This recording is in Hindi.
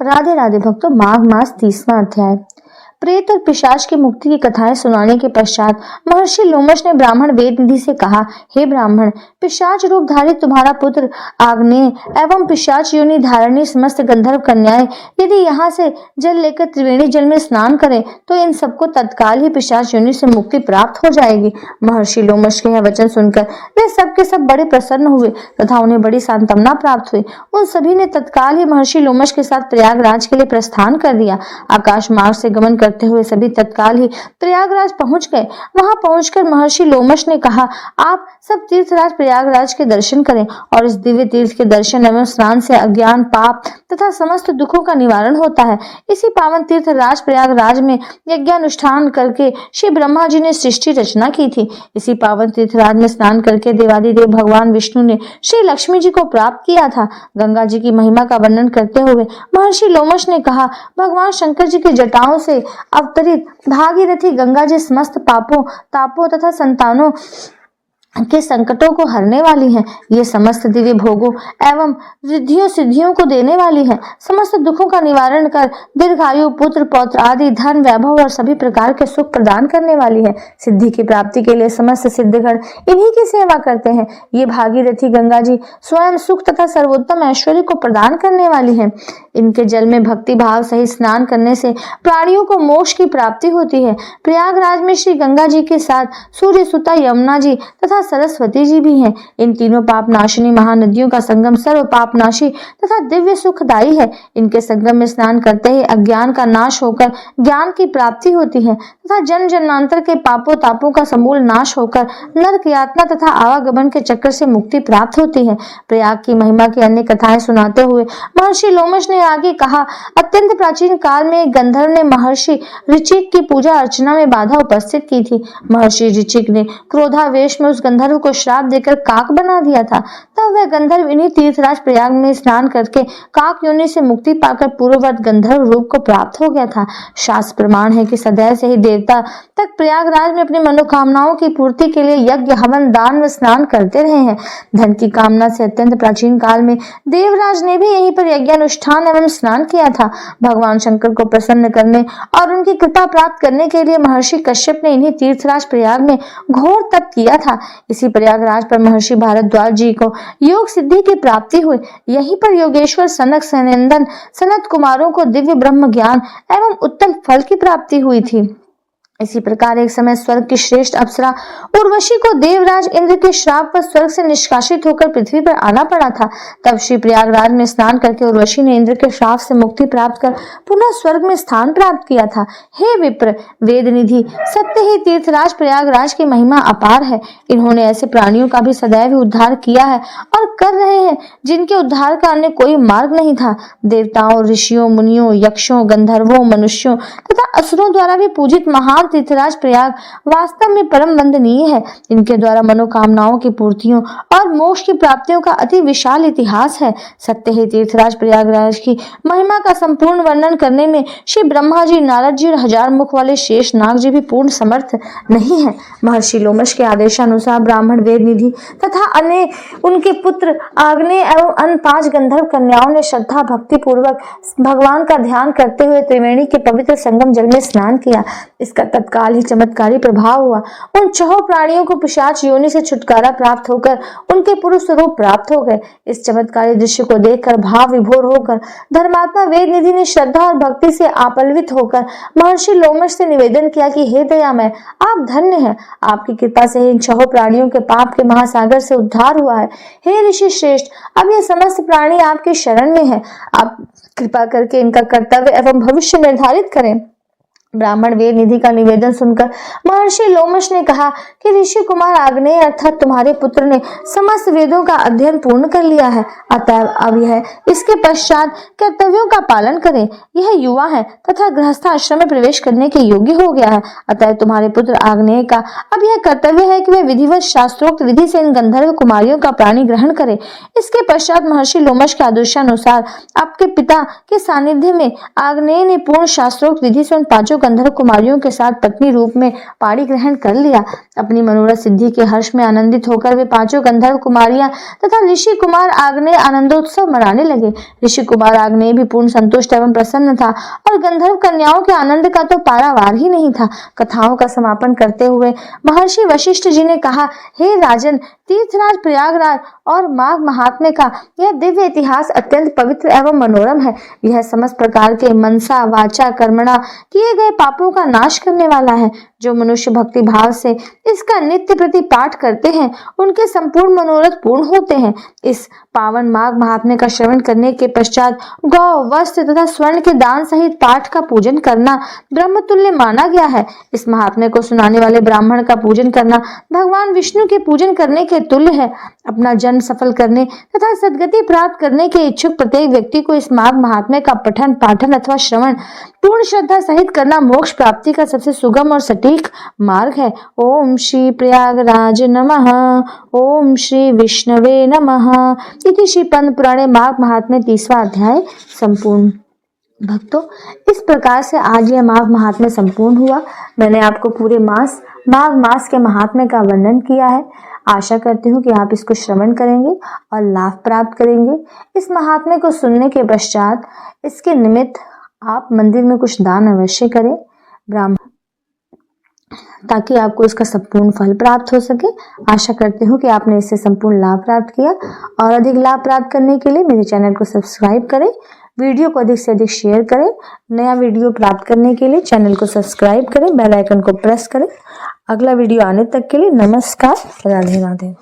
राधे राधे भक्तों, माघ मास 30वां अध्याय। प्रेत और पिशाच की मुक्ति की कथाएं सुनाने के पश्चात महर्षि लोमश ने ब्राह्मण वेदनिधि से कहा, हे ब्राह्मण, पिशाच रूप धारित तुम्हारा पुत्र आग्नेय एवं पिशाच योनि धारणी समस्त गंधर्व कन्याएं यदि यहाँ से जल लेकर त्रिवेणी जल में स्नान करें तो इन सबको तत्काल ही पिशाच योनि से मुक्ति प्राप्त हो जाएगी। महर्षि लोमश के यह वचन सुनकर वे सब के सब बड़े प्रसन्न हुए तथा उन्हें बड़ी सांत्वना प्राप्त हुई। उन सभी ने तत्काल ही महर्षि लोमश के साथ प्रयागराज के लिए प्रस्थान कर दिया। आकाश मार्ग से गमन करते हुए सभी तत्काल ही प्रयागराज पहुंच गए। वहां पहुंचकर महर्षि लोमश ने कहा, आप सब तीर्थराज प्रयागराज के दर्शन करें और इस दिव्य तीर्थ के दर्शन एवं स्नान से अज्ञान, पाप तथा समस्त दुखों का निवारण होता है। इसी पावन तीर्थराज प्रयागराज में यज्ञानुष्ठान करके श्री ब्रह्मा जी ने सृष्टि रचना की थी। इसी पावन तीर्थराज में स्नान करके देवादिदेव भगवान विष्णु ने श्री लक्ष्मी जी को प्राप्त किया था। गंगा जी की महिमा का वर्णन करते हुए महर्षि लोमश ने कहा, भगवान शंकर जी की जटाओं से अवतरित भागीरथी गंगा जी समस्त पापों, तापों तथा संतानों के संकटों को हरने वाली हैं। ये समस्त दिव्य भोगों एवं रिद्धियों सिद्धियों को देने वाली हैं। समस्त दुखों का निवारण कर दीर्घायु, पुत्र पौत्र आदि, धन, वैभव और सभी प्रकार के सुख प्रदान करने वाली है। सिद्धि की प्राप्ति के लिए समस्त सिद्धगण इन्हीं की सेवा करते हैं। ये भागीरथी गंगा जी स्वयं सुख तथा सर्वोत्तम ऐश्वर्य को प्रदान करने वाली है। इनके जल में भक्ति भाव सहित स्नान करने से प्राणियों को मोक्ष की प्राप्ति होती है। प्रयागराज में श्री गंगा जी के साथ सूर्य सुता, यमुना जी तथा सरस्वती जी भी हैं। इन तीनों पाप नाशिनी महानदियों का संगम सर्व पाप नाशी तथा दिव्य सुखदायी है। इनके संगम में स्नान करते ही अज्ञान का नाश होकर ज्ञान की प्राप्ति होती है तथा जन्म जन्मांतर के पापों तापों का समूल नाश होकर नरक यातना तथा आवागमन के चक्र से मुक्ति प्राप्त होती है। प्रयाग की महिमा की अन्य कथाएं सुनाते हुए महर्षि लोमश ने आगे कहा, अत्यंत प्राचीन काल में एक गंधर्व ने महर्षि ऋचिक की पूजा अर्चना में बाधा उपस्थित की थी। महर्षि ऋचिक ने क्रोधावेश में उस गंधर्व को श्राप देकर काक बना दिया था। तब वह गंधर्व इन्हीं तीर्थराज प्रयाग में स्नान करके काक योनि से मुक्ति पाकर पूर्ववत गंधर्व रूप को प्राप्त हो गया था। शास्त्र प्रमाण है कि सदैव से ही देवता तक प्रयागराज में अपनी मनोकामनाओं की पूर्ति के लिए यज्ञ, हवन, दान व स्नान करते रहे हैं। धन की कामना से अत्यंत प्राचीन काल में देवराज ने भी यहीं पर यज्ञानुष्ठान एवं स्नान किया था। भगवान शंकर को प्रसन्न करने और उनकी कृपा प्राप्त करने के लिए महर्षि कश्यप ने इन्हीं तीर्थराज प्रयाग में घोर तप किया था। इसी प्रयागराज पर महर्षि भारद्वाज जी को योग सिद्धि की प्राप्ति हुई। यहीं पर योगेश्वर सनक, सनंदन, सनत कुमारों को दिव्य ब्रह्म ज्ञान एवं उत्तम फल की प्राप्ति हुई थी। इसी प्रकार एक समय स्वर्ग की श्रेष्ठ अप्सरा उर्वशी को देवराज इंद्र के श्राप पर स्वर्ग से निष्कासित होकर पृथ्वी पर आना पड़ा था। तब श्री प्रयागराज में स्नान करके उर्वशी ने इंद्र के श्राप से मुक्ति प्राप्त कर पुनः स्वर्ग में स्थान प्राप्त किया था। हे विप्र, वेदनिधि, सत्य ही तीर्थराज प्रयागराज की महिमा अपार है। इन्होंने ऐसे प्राणियों का भी सदैव उद्धार किया है और कर रहे हैं जिनके उद्धार का अन्य कोई मार्ग नहीं था। देवताओं, ऋषियों, मुनियों, यक्षों, गंधर्वों, मनुष्यों तथा असुरों द्वारा भी पूजित महान तीर्थराज प्रयाग वास्तव में परम वंदनीय है। इनके द्वारा मनोकामनाओं की पूर्तियों और मोक्ष की प्राप्तियों का अति विशाल इतिहास है। सत्य ही तीर्थराज प्रयागराज की महिमा का संपूर्ण वर्णन करने में श्री ब्रह्मा जी, नारद जी और 1000 मुख वाले शेष नाग जी भी पूर्ण समर्थ नहीं है। महर्षि लोमश के आदेशानुसार ब्राह्मण वेदनिधि तथा अन्य उनके पुत्र आग्नेय एवं अन्य 5 गंधर्व कन्याओं ने श्रद्धा भक्ति पूर्वक भगवान का ध्यान करते हुए त्रिवेणी के पवित्र संगम जल में स्नान किया। इसका तत्काल ही चमत्कारी प्रभाव हुआ। उन 6 प्राणियों को पिशाच योनि से छुटकारा प्राप्त होकर उनके पुरुष स्वरूप प्राप्त हो गए। इस चमत्कारी दृश्य को देखकर भाव विभोर होकर धर्मात्मा वेदनिधि ने श्रद्धा और भक्ति से आपल्वित होकर महर्षि लोमश से निवेदन किया कि हे दयामय, आप धन्य हैं। आपकी कृपा से इन 6 प्राणियों के पाप के महासागर से उद्धार हुआ है। हे ऋषि श्रेष्ठ, अब ये समस्त प्राणी आपके शरण में है। आप कृपा करके इनका कर्तव्य एवं भविष्य निर्धारित करें। ब्राह्मण वेदनिधि का निवेदन सुनकर महर्षि लोमश ने कहा कि ऋषि कुमार आग्नेय अर्थात तुम्हारे पुत्र ने समस्त वेदों का अध्ययन पूर्ण कर लिया है। अतः अब यह इसके पश्चात कर्तव्यों का पालन करें। यह युवा है तथा गृहस्थ आश्रम में प्रवेश करने के योग्य हो गया है। अतः तुम्हारे पुत्र आग्नेय का अब यह कर्तव्य है कि वह विधिवत शास्त्रोक्त विधि से इन गंधर्व कुमारियों का प्राणी ग्रहण करे। इसके पश्चात महर्षि लोमश के आदेशानुसार आपके पिता के सानिध्य में आग्नेय ने पूर्ण शास्त्रोक्त विधि से उन 5 गंधर्व कुमारियों के साथ पत्नी रूप में पाणी ग्रहण कर लिया। अपनी मनोरथ सिद्धि के हर्ष में आनंदित होकर वे पांचों गंधर्व कुमारियां तथा ऋषि कुमार आग्नेय आनंदोत्सव मनाने लगे। ऋषि कुमार आग्नेय भी पूर्ण संतुष्ट एवं प्रसन्न था और गंधर्व कन्याओं के आनंद का तो पारावार ही नहीं था। कथाओं का समापन करते हुए महर्षि वशिष्ठ जी ने कहा, हे राजन, तीर्थराज प्रयागराज और माघ महात्म्य का यह दिव्य इतिहास अत्यंत पवित्र एवं मनोरम है। यह समस्त प्रकार के मनसा वाचा कर्मणा किए गए पापों का नाश करने वाला है। जो मनुष्य भक्ति भाव से इसका नित्य प्रति पाठ करते हैं उनके संपूर्ण मनोरथ पूर्ण होते हैं। इस पावन माघ महात्म्य का श्रवण करने के पश्चात गौ, वस्त्र तथा स्वर्ण के दान सहित पाठ का पूजन करना ब्रह्मतुल्य माना गया है। इस महात्म्य को सुनाने वाले ब्राह्मण का पूजन करना भगवान विष्णु के पूजन करने के तुल्य है। अपना जन्म सफल करने तथा सद्गति प्राप्त करने के इच्छुक प्रत्येक व्यक्ति को इस माघ महात्म्य का पठन, पाठन अथवा श्रवण पूर्ण श्रद्धा सहित करना मोक्ष प्राप्ति का सबसे सुगम और सटीक मार्ग है। ओम श्री प्रयागराज नमः। ओम श्री विष्णवे नमः। इति श्री पद्म पुराणे माघ महात्म्य 30वां अध्याय संपूर्ण। भक्तों, इस प्रकार से आज यह माघ महात्म्य संपूर्ण हुआ। मैंने आपको पूरे माघ मास के महात्म्य का वर्णन किया है। आशा करती हूँ कि आप इसको श्रवण करेंगे और लाभ प्राप्त करेंगे। इस महात्म्य को सुनने के पश्चात इसके निमित्त आप मंदिर में कुछ दान अवश्य करें ब्राह्मण, ताकि आपको इसका संपूर्ण फल प्राप्त हो सके। आशा करती हूँ कि आपने इससे संपूर्ण लाभ प्राप्त किया। और अधिक लाभ प्राप्त करने के लिए मेरे चैनल को सब्सक्राइब करें, वीडियो को अधिक से अधिक शेयर करें। नया वीडियो प्राप्त करने के लिए चैनल को सब्सक्राइब करें, बेल आइकन को प्रेस करें। अगला वीडियो आने तक के लिए नमस्कार, राधे राधे।